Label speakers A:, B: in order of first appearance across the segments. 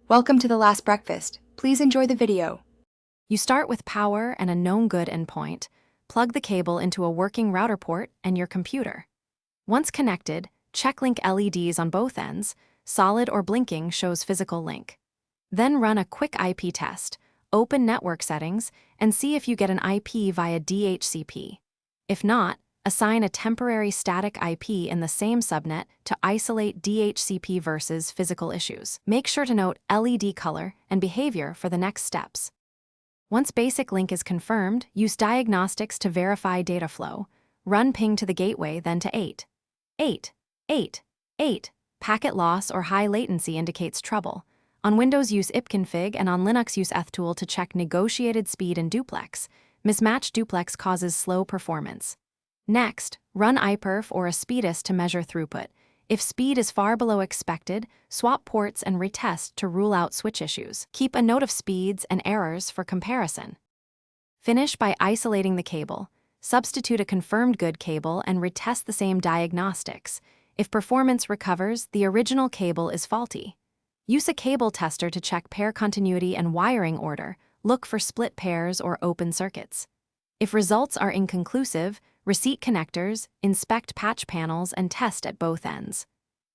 A: Welcome to the last breakfast. Please enjoy the video.
B: You start with power and a known good endpoint, plug the cable into a working router port and your computer. Once connected, check link LEDs on both ends, solid or blinking shows physical link. Then run a quick IP test, open network settings, and see if you get an IP via DHCP. If not, assign a temporary static IP in the same subnet to isolate DHCP versus physical issues. Make sure to note LED color and behavior for the next steps. Once basic link is confirmed, use diagnostics to verify data flow. Run ping to the gateway, then to 8. 8. 8. 8. Packet loss or high latency indicates trouble. On Windows, use ipconfig, and on Linux, use ethtool to check negotiated speed and duplex. Mismatched duplex causes slow performance. Next, run iperf or a speedtest to measure throughput. If speed is far below expected, swap ports and retest to rule out switch issues. Keep a note of speeds and errors for comparison. Finish by isolating the cable. Substitute a confirmed good cable and retest the same diagnostics. If performance recovers, the original cable is faulty. Use a cable tester to check pair continuity and wiring order. Look for split pairs or open circuits. If results are inconclusive, reseat connectors, inspect patch panels, and test at both ends.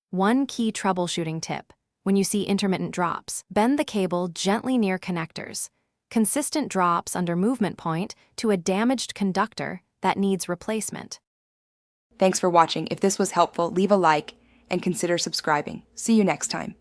B: One key troubleshooting tip: when you see intermittent drops, bend the cable gently near connectors. Consistent drops under movement point to a damaged conductor that needs replacement.
A: Thanks for watching. If this was helpful, leave a like and consider subscribing. See you next time.